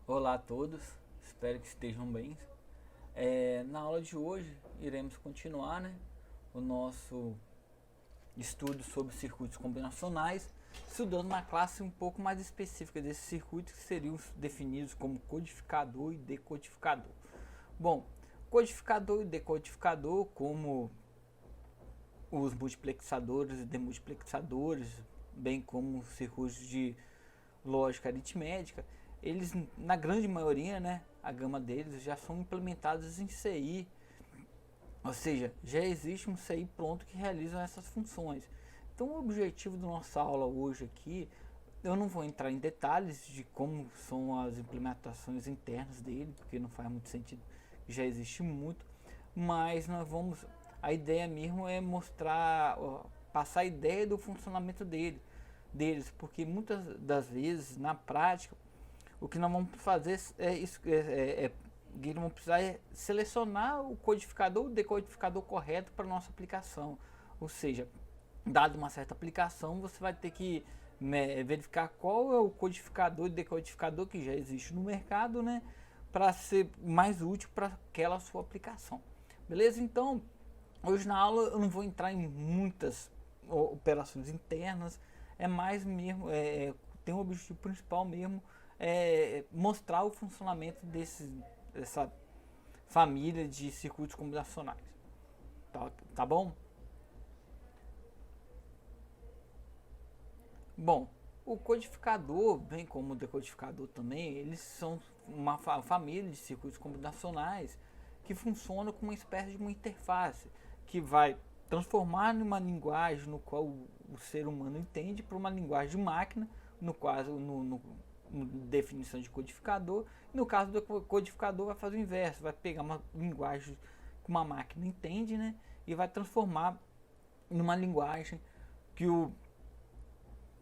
Olá a todos, espero que estejam bem. Na aula de hoje iremos continuar, o nosso estudo sobre circuitos combinacionais, estudando uma classe um pouco mais específica desses circuitos que seriam definidos como codificador e decodificador. Bom, codificador e decodificador, como os multiplexadores e demultiplexadores, bem como os circuitos de lógica aritmética, eles na grande maioria, a gama deles já são implementados em CI, ou seja, já existe um CI pronto que realiza essas funções. Então o objetivo da nossa aula hoje aqui, eu não vou entrar em detalhes de como são as implementações internas dele, porque não faz muito sentido, já existe muito, mas nós vamos, a ideia mesmo é mostrar, passar a ideia do funcionamento deles, porque muitas das vezes na prática o que nós vamos fazer que nós vamos precisar selecionar o codificador ou decodificador correto para nossa aplicação. Ou seja, dado uma certa aplicação, você vai ter que verificar qual é o codificador e decodificador que já existe no mercado, para ser mais útil para aquela sua aplicação. Beleza? Então, hoje na aula eu não vou entrar em muitas operações internas, é mais mesmo, tem um objetivo principal mesmo, mostrar o funcionamento dessa família de circuitos combinacionais. Tá bom? Bom, o codificador, bem como o decodificador também, eles são uma família de circuitos combinacionais que funcionam como uma espécie de uma interface que vai transformar numa linguagem no qual o ser humano entende para uma linguagem de máquina, no caso, no definição de codificador. No caso do codificador vai fazer o inverso, vai pegar uma linguagem que uma máquina entende, e vai transformar numa linguagem que o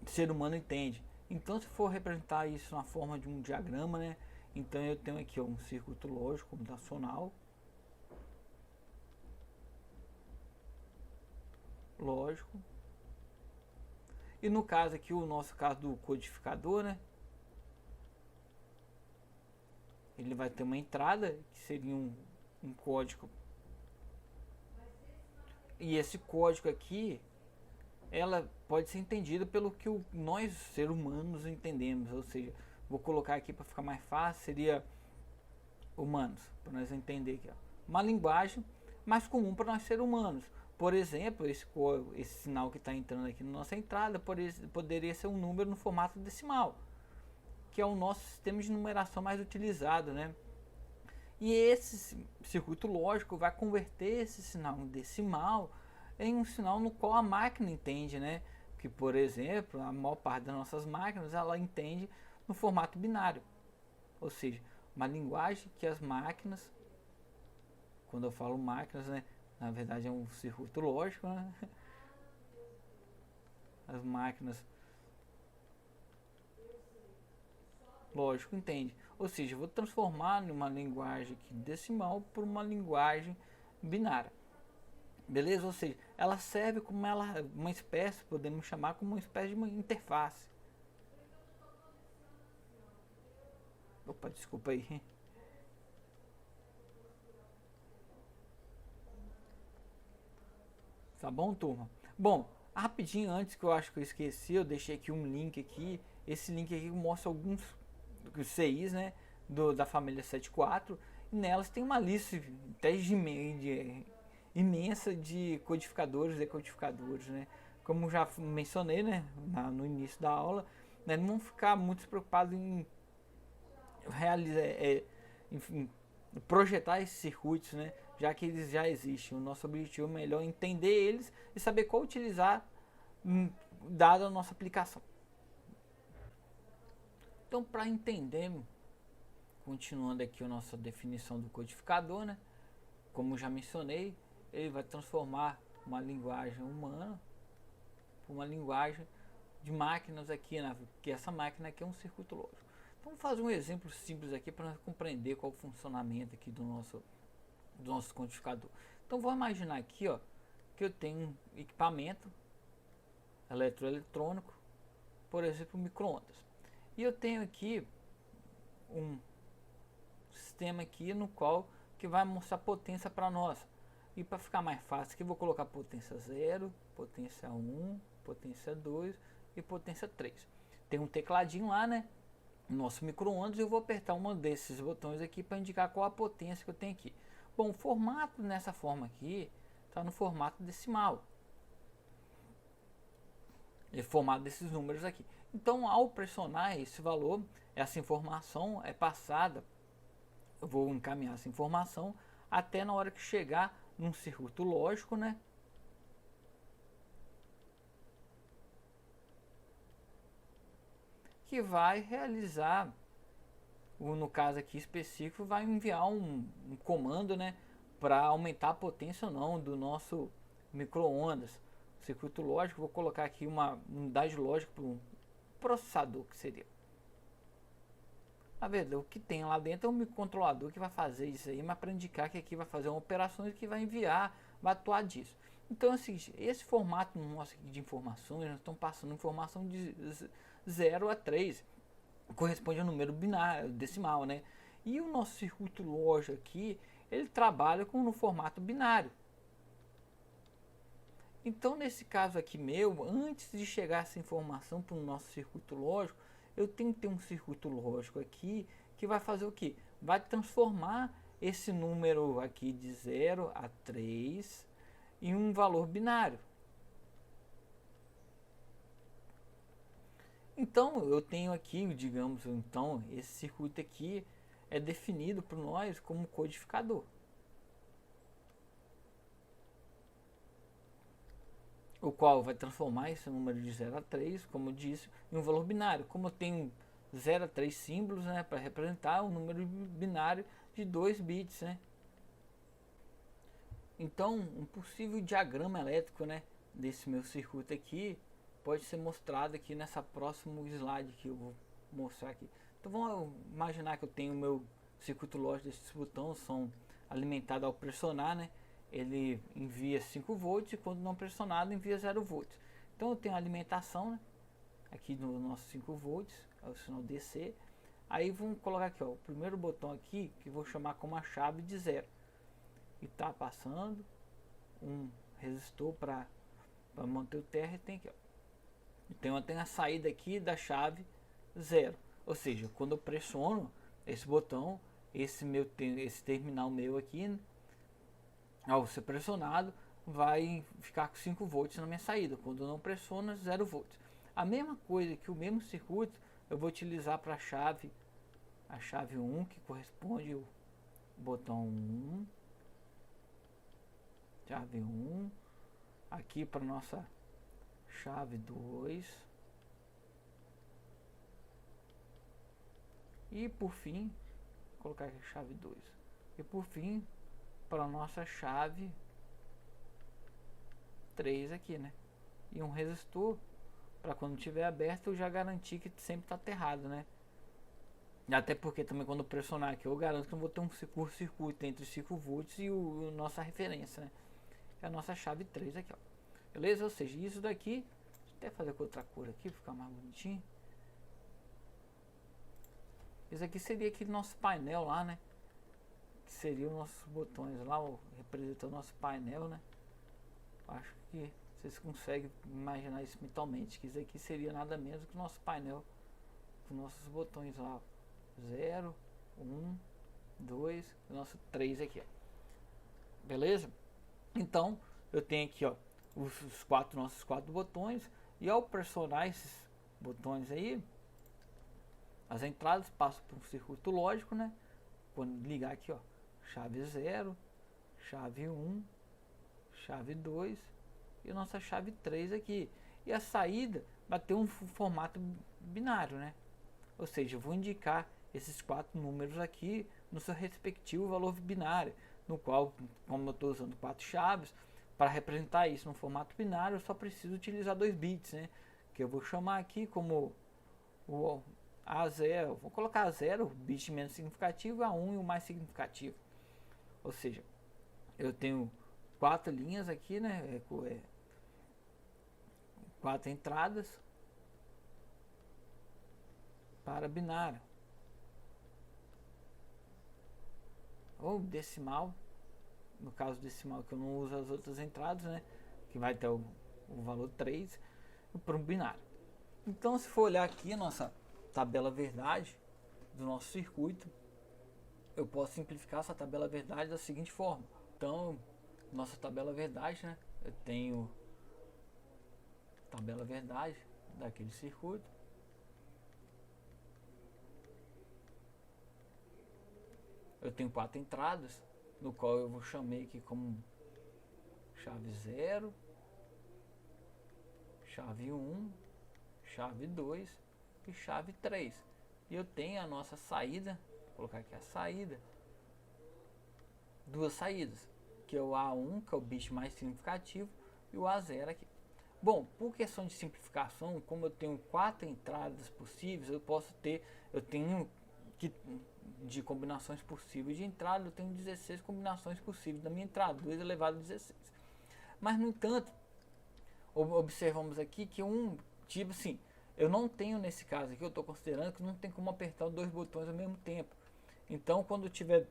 ser humano entende. Então, se for representar isso na forma de um diagrama, então eu tenho aqui um circuito lógico computacional, lógico, e no caso aqui, o nosso caso do codificador, ele vai ter uma entrada que seria um código, e esse código aqui ela pode ser entendida pelo que nós seres humanos entendemos, ou seja, vou colocar aqui para ficar mais fácil, seria humanos, para nós entender aqui, uma linguagem mais comum para nós seres humanos. Por exemplo, esse sinal que está entrando aqui na nossa entrada poderia ser um número no formato decimal, que é o nosso sistema de numeração mais utilizado, E esse circuito lógico vai converter esse sinal decimal em um sinal no qual a máquina entende, Que, por exemplo, a maior parte das nossas máquinas ela entende no formato binário, ou seja, uma linguagem que as máquinas, quando eu falo máquinas, na verdade é um circuito lógico, As máquinas lógico entende, ou seja, eu vou transformar numa linguagem decimal por uma linguagem binária. Beleza? Ou seja, ela serve como uma espécie, podemos chamar como uma espécie de uma interface. Opa, desculpa aí. Tá bom, turma? Bom, rapidinho antes que eu acho que eu esqueci, eu deixei aqui um link aqui. Esse link aqui mostra alguns CIs, da família 74. E nelas tem uma lista imensa de codificadores e decodificadores, Como já mencionei, no início da aula, não vão ficar muito preocupados em realizar, enfim, projetar esses circuitos, já que eles já existem. O nosso objetivo é melhor entender eles e saber qual utilizar dada a nossa aplicação. Então, para entender, continuando aqui a nossa definição do codificador, como já mencionei, ele vai transformar uma linguagem humana por uma linguagem de máquinas aqui, que essa máquina aqui é um circuito lógico. Então, vamos fazer um exemplo simples aqui para compreender qual é o funcionamento aqui do nosso codificador. Então, vou imaginar aqui, que eu tenho um equipamento eletroeletrônico, por exemplo, micro-ondas. E eu tenho aqui um sistema aqui no qual que vai mostrar potência para nós. E para ficar mais fácil aqui, vou colocar potência 0, potência 1, potência 2 e potência 3. Tem um tecladinho lá, né? Nosso micro-ondas, eu vou apertar um desses botões aqui para indicar qual a potência que eu tenho aqui. Bom, o formato nessa forma aqui está no formato decimal. É formato desses números aqui. Então, ao pressionar esse valor, essa informação é passada, eu vou encaminhar essa informação até na hora que chegar num circuito lógico, né? Que vai realizar, no caso aqui específico, vai enviar um comando, né? Para aumentar a potência ou não do nosso micro-ondas. Circuito lógico, vou colocar aqui uma unidade lógica para um processador, que seria. Na verdade, o que tem lá dentro é um microcontrolador que vai fazer isso aí, mas para indicar que aqui vai fazer uma operação que vai enviar, vai atuar disso. Então é o seguinte, esse formato nosso aqui de informações, nós estamos passando informação de 0 a 3, corresponde ao número binário, decimal, né? E o nosso circuito lógico aqui, ele trabalha no formato binário. Então nesse caso aqui meu, antes de chegar essa informação para o nosso circuito lógico, eu tenho que ter um circuito lógico aqui que vai fazer o que? Vai transformar esse número aqui de 0 a 3 em um valor binário. Então eu tenho aqui, digamos, então esse circuito aqui é definido por nós como codificador. O qual vai transformar esse número de 0 a 3, como eu disse, em um valor binário. Como eu tenho 0 a 3 símbolos, né, para representar um número binário de 2 bits, né? Então, um possível diagrama elétrico, né, desse meu circuito aqui pode ser mostrado aqui nessa próximo slide que eu vou mostrar aqui. Então vamos imaginar que eu tenho o meu circuito lógico desses botões, são alimentados ao pressionar, né? Ele envia 5 volts e quando não pressionado envia 0 volts. Então eu tenho a alimentação, né? Aqui no nosso 5 volts, é o sinal DC. Aí vamos colocar aqui, ó, o primeiro botão aqui que eu vou chamar como a chave de 0. E tá passando um resistor para manter o TR, tem aqui, ó. Então eu tenho a saída aqui da chave 0. Ou seja, quando eu pressiono esse botão, esse terminal meu aqui, ao ser pressionado, vai ficar com 5 volts na minha saída. Quando não pressiona, 0 volts. A mesma coisa que o mesmo circuito, eu vou utilizar para a chave 1, que corresponde ao botão 1. Chave 1. Aqui para nossa chave 2. E por fim, vou colocar aqui a chave 2. E por fim, para a nossa chave 3 aqui, né? E um resistor para quando tiver aberto eu já garantir que sempre está aterrado, né? Até porque também quando pressionar aqui eu garanto que eu vou ter um curto-circuito entre 5 volts e nossa referência, né? É a nossa chave 3 aqui, ó. Beleza? Ou seja, isso daqui, deixa eu até fazer com outra cor aqui, ficar mais bonitinho. Isso aqui seria aquele nosso painel lá, né? Que seriam os nossos botões lá, representa o nosso painel, né? Acho que vocês conseguem imaginar isso mentalmente, que isso aqui seria nada menos que o nosso painel com nossos botões lá, 0, 1, 2, o nosso 3 aqui, ó. Beleza? Então, eu tenho aqui, ó, nossos quatro botões, e ao pressionar esses botões aí, as entradas passam por um circuito lógico, né? Quando ligar aqui, ó, chave 0, chave 1, chave 2 e a nossa chave 3 aqui. E a saída vai ter um formato binário, né? Ou seja, eu vou indicar esses 4 números aqui no seu respectivo valor binário, no qual, como eu estou usando 4 chaves, para representar isso no formato binário, eu só preciso utilizar 2 bits, né? Que eu vou chamar aqui como o A0, vou colocar A0, o bit menos significativo, A1 e o mais significativo. Ou seja, eu tenho 4 linhas aqui, né? 4 entradas para binário. ou decimal, no caso decimal que eu não uso as outras entradas, né, que vai ter o valor 3, para um binário. Então, se for olhar aqui a nossa tabela verdade do nosso circuito, eu posso simplificar essa tabela verdade da seguinte forma. Então, nossa tabela verdade, né, eu tenho tabela verdade daquele circuito. Eu tenho 4 entradas, no qual eu vou chamar aqui como chave 0, chave 1, chave 2 e chave 3. E eu tenho a nossa saída, vou colocar aqui a saída, duas saídas, que é o A1, que é o bit mais significativo, e o A0 aqui. Bom, por questão de simplificação, como eu tenho 4 entradas possíveis, eu tenho que, de combinações possíveis de entrada, eu tenho 16 combinações possíveis da minha entrada, 2 elevado a 16. Mas, no entanto, observamos aqui que tipo assim, eu não tenho nesse caso aqui, eu estou considerando que não tem como apertar os 2 botões ao mesmo tempo. Então, quando eu tiver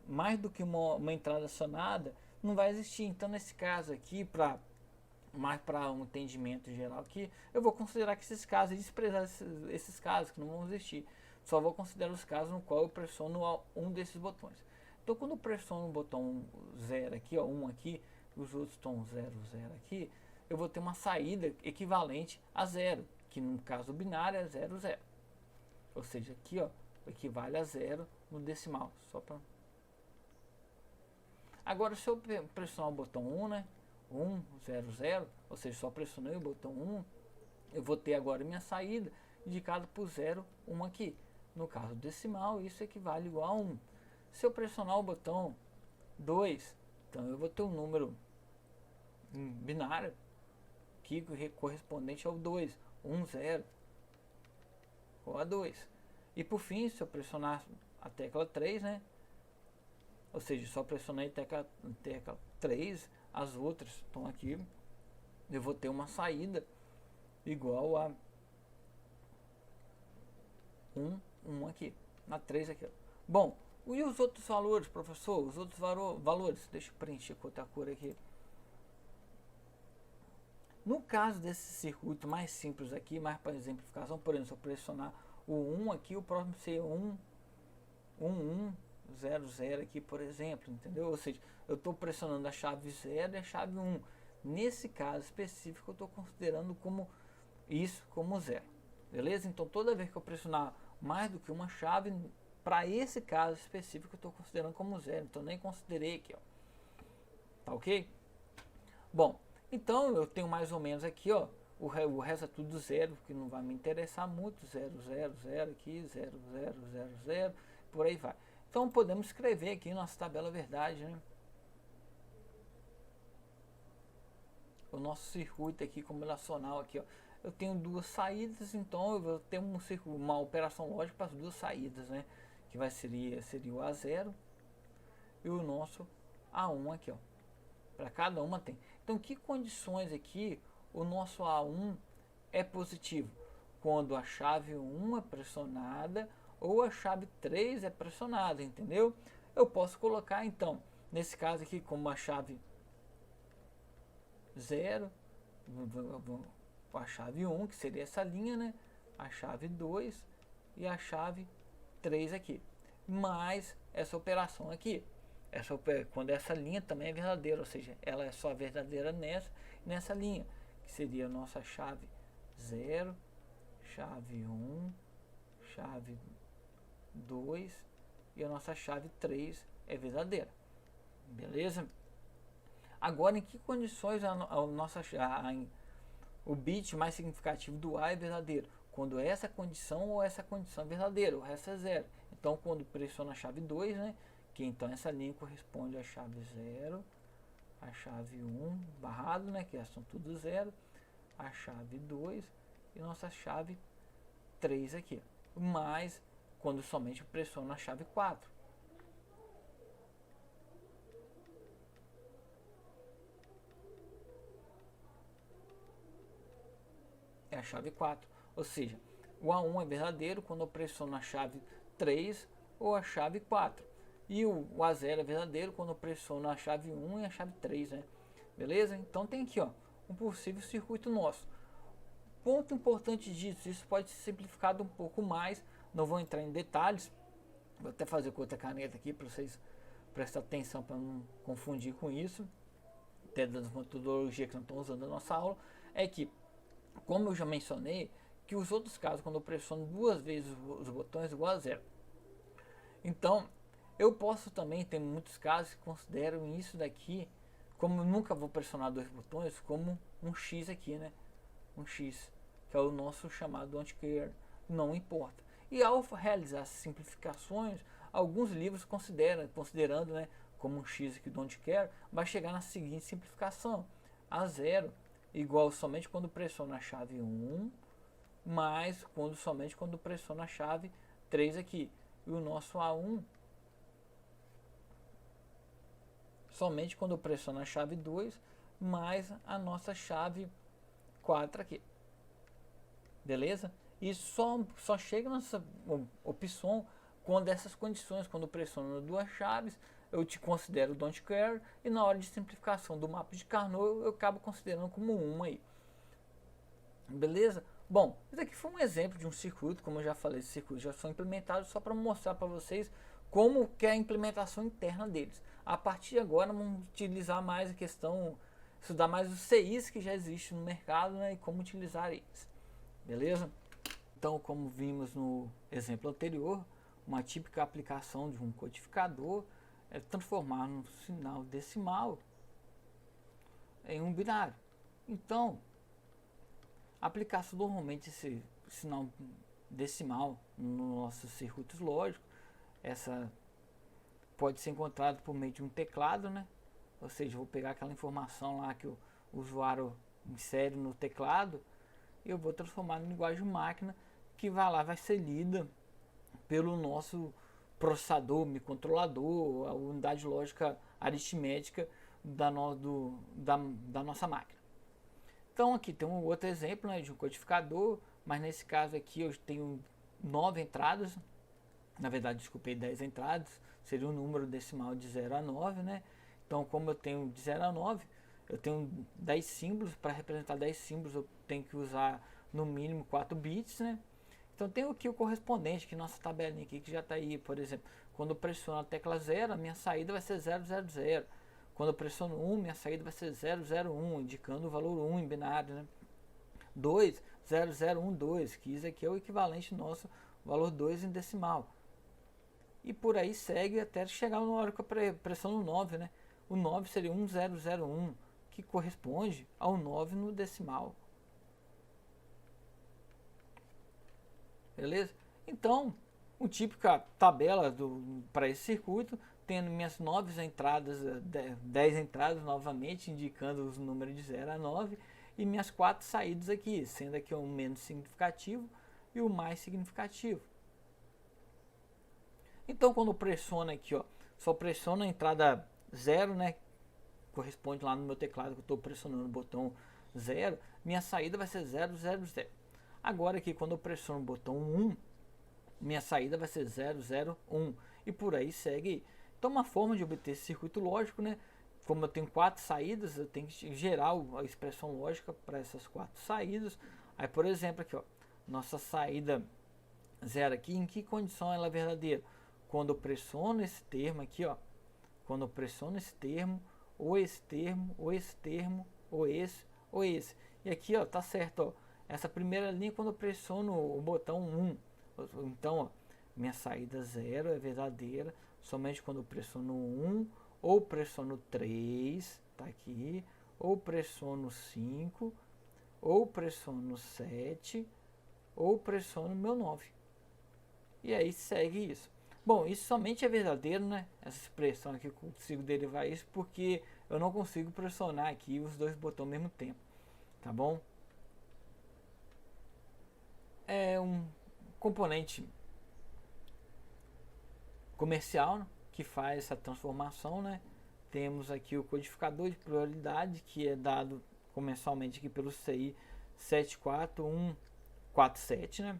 mais do que uma entrada acionada, não vai existir. Então, nesse caso aqui, mais para um entendimento geral aqui, eu vou considerar que esses casos, desprezar esses casos que não vão existir. Só vou considerar os casos no qual eu pressiono um desses botões. Então, quando eu pressiono o botão 0 aqui, ó, 1 aqui, os outros estão 0, 0 aqui, eu vou ter uma saída equivalente a 0, que no caso binário é 0, 0. Ou seja, aqui, ó, equivale a 0 no decimal. Só para... Agora, se eu pressionar o botão 1, né, 1, 0, 0, ou seja, só pressionei o botão 1, eu vou ter agora minha saída indicada por 0, 1 aqui. No caso decimal, isso equivale igual a 1. Se eu pressionar o botão 2, então eu vou ter um número binário aqui correspondente ao 2, 1, 0, ou a 2. E por fim, se eu pressionar a tecla 3, né, ou seja, só pressionei a tecla 3, as outras estão aqui, eu vou ter uma saída igual a 1 aqui, na 3 aqui. Bom, e os outros valores, professor? Os outros valores, deixa eu preencher com outra cor aqui. No caso desse circuito mais simples aqui, mais para exemplificação, por exemplo, se eu pressionar o 1 aqui, o próximo seria 1, 0, 0 aqui, por exemplo, entendeu? Ou seja, eu estou pressionando a chave 0 e a chave 1. Nesse caso específico, eu estou considerando como isso como 0. Beleza? Então, toda vez que eu pressionar mais do que uma chave, para esse caso específico, eu estou considerando como 0. Então, nem considerei aqui, ó. Tá ok? Bom, então eu tenho mais ou menos aqui, ó, o resto é tudo 0, que não vai me interessar muito. 0, 0, 0 aqui, 0, 0, 0, 0, por aí vai. Então, podemos escrever aqui nossa tabela verdade, né? O nosso circuito aqui combinacional aqui, ó. Eu tenho duas saídas, então eu vou ter uma operação lógica para as duas saídas, né? Que seria o A0 e o nosso A1 aqui, ó. Para cada uma tem. Então, que condições aqui o nosso A1 é positivo? Quando a chave 1 é pressionada ou a chave 3 é pressionada, entendeu? Eu posso colocar, então, nesse caso aqui, como a chave 0, a chave 1, que seria essa linha, né? A chave 2 e a chave 3 aqui. Mais essa operação aqui. Quando essa linha também é verdadeira, ou seja, ela é só verdadeira nessa linha, que seria a nossa chave 0, chave 1, chave 2 e a nossa chave 3 é verdadeira. Beleza? Agora, em que condições o bit mais significativo do A é verdadeiro? Quando essa condição ou essa condição é verdadeira, o resto é 0. Então, quando pressiona a chave 2, né, que então essa linha corresponde à chave 0, a chave 1 barrado, né, que são tudo 0, a chave 2 e nossa chave 3 aqui. Mas quando somente pressiona a chave 4. É a chave 4. Ou seja, o A1 é verdadeiro quando eu pressiono a chave 3 ou a chave 4. E o A0 é verdadeiro quando eu pressiono a chave 1 e a chave 3, né? Beleza? Então tem aqui, ó, um possível circuito nosso. Ponto importante disso, isso pode ser simplificado um pouco mais, não vou entrar em detalhes, vou até fazer com outra caneta aqui para vocês prestarem atenção para não confundir com isso, até das metodologias que não estão usando na nossa aula, é que, como eu já mencionei, que os outros casos, quando eu pressiono duas vezes os botões, igual a zero. Então, eu posso também, tem muitos casos que consideram isso daqui, como eu nunca vou pressionar dois botões, como um X aqui, né? Um X, que é o nosso chamado don't care, não importa. E ao realizar essas simplificações, alguns livros considerando, né, como um X aqui don't care, vai chegar na seguinte simplificação: A0 igual somente quando pressiona a chave 1, mais somente quando pressiona a chave 3 aqui. E o nosso A1 somente quando pressiona a chave 2, mais a nossa chave 4 aqui. Beleza? E só chega nessa opção quando essas condições, quando pressiono duas chaves, eu te considero don't care, e na hora de simplificação do mapa de Carnot eu acabo considerando como uma aí. Beleza? Bom, isso aqui foi um exemplo de um circuito, como eu já falei, esses circuitos já são implementados só para mostrar para vocês como que é a implementação interna deles. A partir de agora vamos utilizar mais a questão, estudar mais os CIs que já existem no mercado, né, e como utilizar eles. Beleza? Então, como vimos no exemplo anterior, uma típica aplicação de um codificador é transformar um sinal decimal em um binário. Então, a aplicação normalmente esse sinal decimal nos nossos circuitos lógicos, essa pode ser encontrado por meio de um teclado, né? Ou seja, vou pegar aquela informação lá que o usuário insere no teclado e eu vou transformar em linguagem máquina, que vai ser lida pelo nosso processador, microcontrolador, a unidade lógica aritmética da nossa máquina. Então aqui tem um outro exemplo, né, de um codificador, mas nesse caso aqui eu tenho 9 entradas, na verdade, desculpei, 10 entradas, seria um número decimal de 0 a 9, né? Então, como eu tenho de 0 a 9, eu tenho 10 símbolos, para representar 10 símbolos eu tenho que usar no mínimo 4 bits, né? Então tenho aqui o correspondente, que nossa tabelinha aqui, que já está aí, por exemplo, quando eu pressiono a tecla 0, a minha saída vai ser 000. Quando eu pressiono 1, minha saída vai ser 001, indicando o valor 1 em binário, né? 2, 0012, que isso aqui é o equivalente nosso, valor 2 em decimal. E por aí segue até chegar na hora que eu pressiono 9, né? O 9 seria 1001, que corresponde ao 9 no decimal. Beleza? Então, uma típica tabela para esse circuito, tendo minhas 9 entradas, 10 entradas novamente, indicando os números de 0 a 9, e minhas 4 saídas aqui, sendo aqui o menos significativo e o mais significativo. Então, quando pressiono aqui, ó, só pressiono a entrada 0, né? Corresponde lá no meu teclado que eu estou pressionando o botão 0, minha saída vai ser 000. Agora aqui, quando eu pressiono o botão 1, minha saída vai ser 001, e por aí segue. Então, uma forma de obter esse circuito lógico, né? Como eu tenho 4 saídas, eu tenho que gerar a expressão lógica para essas 4 saídas. Aí, por exemplo, aqui, ó, nossa saída 0 aqui, em que condição ela é verdadeira? Quando eu pressiono esse termo aqui, ó, quando eu pressiono esse termo, ou esse termo, ou esse termo, ou esse, ou esse. E aqui, ó, tá certo, ó, essa primeira linha quando eu pressiono o botão 1. Então, ó, minha saída 0 é verdadeira somente quando eu pressiono 1, ou pressiono 3, tá aqui, ou pressiono 5, ou pressiono 7, ou pressiono meu 9. E aí segue isso. Bom, isso somente é verdadeiro, né? Essa expressão aqui eu consigo derivar isso porque eu não consigo pressionar aqui os dois botões ao mesmo tempo, tá bom? É um componente comercial, né, que faz essa transformação, né? Temos aqui o codificador de prioridade, que é dado comercialmente aqui pelo CI 74147, né?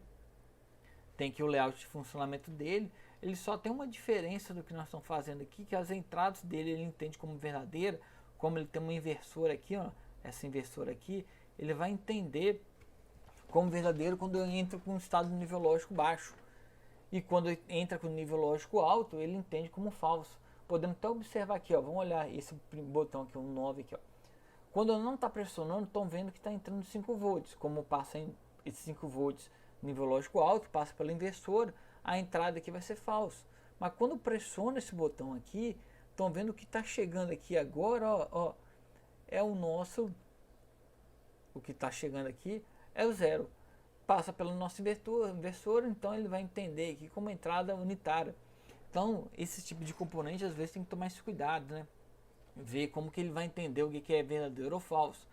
Tem aqui o layout de funcionamento dele. ele só tem uma diferença do que nós estamos fazendo aqui, que as entradas dele ele entende como verdadeira, como ele tem uma inversora aqui, ó, essa inversora aqui, ele vai entender como verdadeiro quando ele entra com um estado de nível lógico baixo. E quando ele entra com nível lógico alto, ele entende como falso. Podemos até observar aqui, ó, vamos olhar esse botão aqui, o 9 aqui, ó. Quando não está pressionando, estão vendo que está entrando 5 volts. Como passa em esses 5 volts nível lógico alto, passa pela inversora, a entrada aqui vai ser falso. Mas quando pressiona esse botão aqui, estão vendo que está chegando aqui agora, ó, é o nosso, o que está chegando aqui é o zero. Passa pelo nosso inversor, então ele vai entender aqui como entrada unitária. Então, esse tipo de componente às vezes tem que tomar esse cuidado, né? Ver como que ele vai entender o que é verdadeiro ou falso.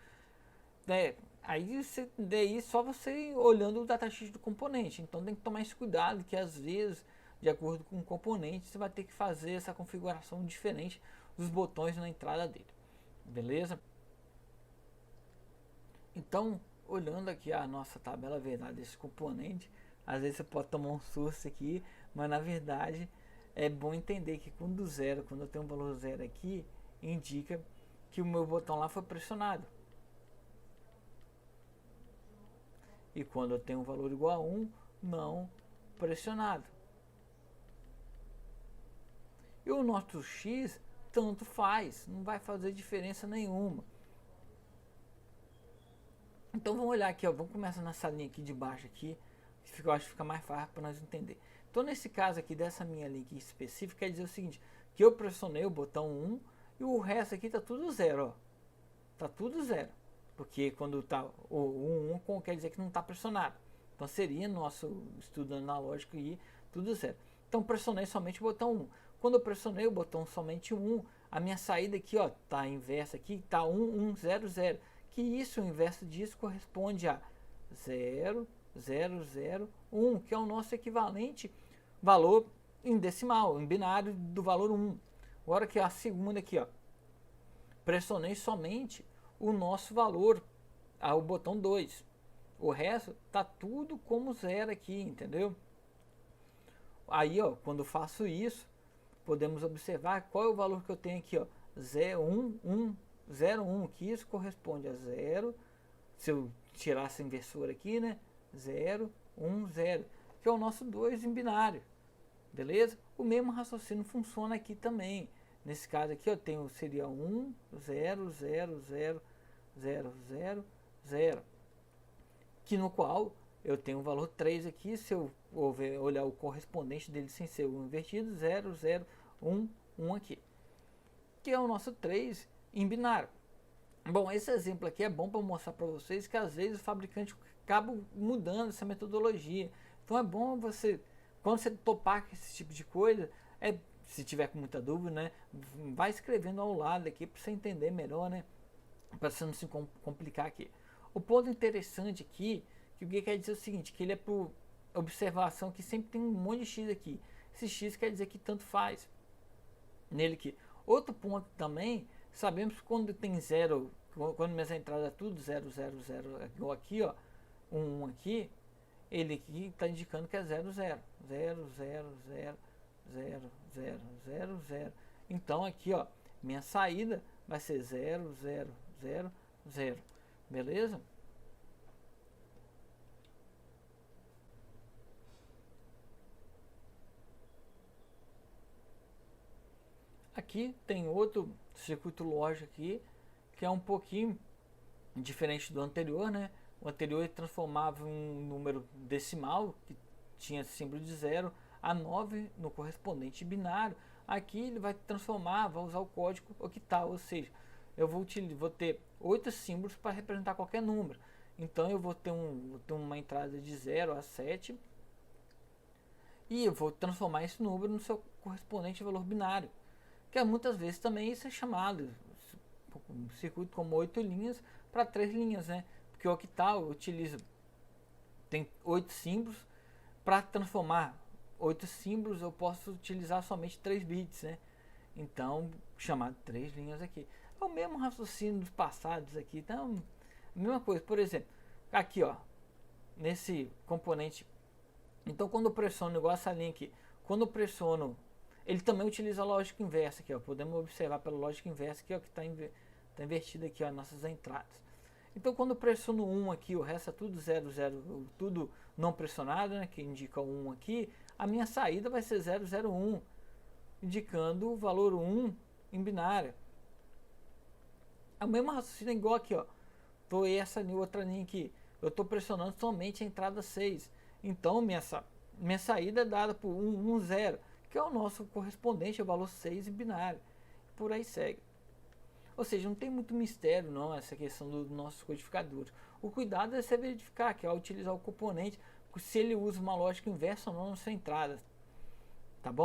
Daí só você olhando o datasheet do componente. Então tem que tomar esse cuidado que às vezes, de acordo com o componente, você vai ter que fazer essa configuração diferente dos botões na entrada dele. Beleza? Então, olhando aqui a nossa tabela verdade desse componente, às vezes você pode tomar um susto aqui, mas na verdade é bom entender que quando eu tenho um valor zero aqui, indica que o meu botão lá foi pressionado. E quando eu tenho um valor igual a 1, não pressionado. E o nosso x tanto faz, não vai fazer diferença nenhuma. Então vamos olhar aqui, ó, vamos começar nessa linha aqui de baixo aqui, que eu acho que fica mais fácil para nós entender. Então nesse caso aqui, dessa minha linha aqui específica, quer dizer o seguinte, que eu pressionei o botão 1 e o resto aqui tá tudo zero, ó. Tá tudo zero. Porque quando tá o 1 quer dizer que não está pressionado. Então seria nosso estudo analógico e tudo zero. Então pressionei somente o botão 1. Quando eu pressionei o botão somente 1, a minha saída aqui, ó, tá inversa aqui, tá 1, 1, 0, 0. Que isso, o inverso disso corresponde a 0, 0, 0, 1, que é o nosso equivalente valor em decimal, em binário do valor 1. Agora que a segunda aqui, ó, pressionei somente o nosso valor, o botão 2. O resto tá tudo como zero aqui, entendeu? Aí, ó, quando eu faço isso, podemos observar qual é o valor que eu tenho aqui, ó, 0, 1, 1, 0, 1, que isso corresponde a 0, se eu tirar essa inversora aqui, né, 0, 1, 0, que é o nosso 2 em binário, beleza? O mesmo raciocínio funciona aqui também. Nesse caso aqui, eu tenho, seria 1, 0, 0, 0, 0, 0, 0, que no qual eu tenho o valor 3 aqui, se eu olhar o correspondente dele sem ser o invertido, 0, 0, 1, 1 aqui, que é o nosso 3 em binário. Bom, esse exemplo aqui é bom para mostrar para vocês que às vezes o fabricante acaba mudando essa metodologia. Então é bom você, quando você topar com esse tipo de coisa, se tiver com muita dúvida, né, vai escrevendo ao lado aqui para você entender melhor, né, para você não se complicar aqui. O ponto interessante aqui, que o que quer dizer o seguinte, que ele é por observação que sempre tem um monte de x aqui. Esse x quer dizer que tanto faz nele aqui. Outro ponto também, sabemos que quando tem zero, quando minhas entradas é tudo 0, 0, 0, igual aqui, ó, 1 aqui, ele aqui está indicando que é 0, 0, 0, 0, 0, 0, 0, 0, 0. Então aqui, ó, minha saída vai ser 0, 0, 0, 0. Beleza? Aqui tem outro circuito lógico aqui, que é um pouquinho diferente do anterior, né? O anterior ele transformava um número decimal, que tinha símbolo de 0, a 9 no correspondente binário. Aqui ele vai transformar, vai usar o código octal, ou seja, eu vou ter 8 símbolos para representar qualquer número. Então eu vou ter uma entrada de 0 a 7 e eu vou transformar esse número no seu correspondente valor binário, que muitas vezes também isso é chamado um circuito como 8 linhas para 3 linhas, né? Porque o octal utiliza, tem 8 símbolos, para transformar 8 símbolos eu posso utilizar somente 3 bits, né? Então, chamado 3 linhas aqui. É o mesmo raciocínio dos passados aqui. Então, a mesma coisa. Por exemplo, aqui, ó, nesse componente Então quando eu pressiono, igual essa linha aqui, quando eu pressiono, ele também utiliza a lógica inversa aqui, ó. Podemos observar pela lógica inversa aqui, ó, que está invertida aqui, ó, nossas entradas. Então quando eu pressiono 1 aqui, o resto é tudo 0, 0, tudo não pressionado, né, que indica o 1 aqui, a minha saída vai ser 0, 0, 1, indicando o valor 1 em binário. É o mesmo raciocínio igual aqui, ó. Tô essa outra linha aqui. Eu estou pressionando somente a entrada 6. Então minha saída é dada por 1, 1, 0, que é o nosso correspondente ao valor 6 em binário. Por aí segue. Ou seja, não tem muito mistério não essa questão dos nossos codificadores. O cuidado é você verificar que ao utilizar o componente, se ele usa uma lógica inversa ou não na sua entrada. Tá bom?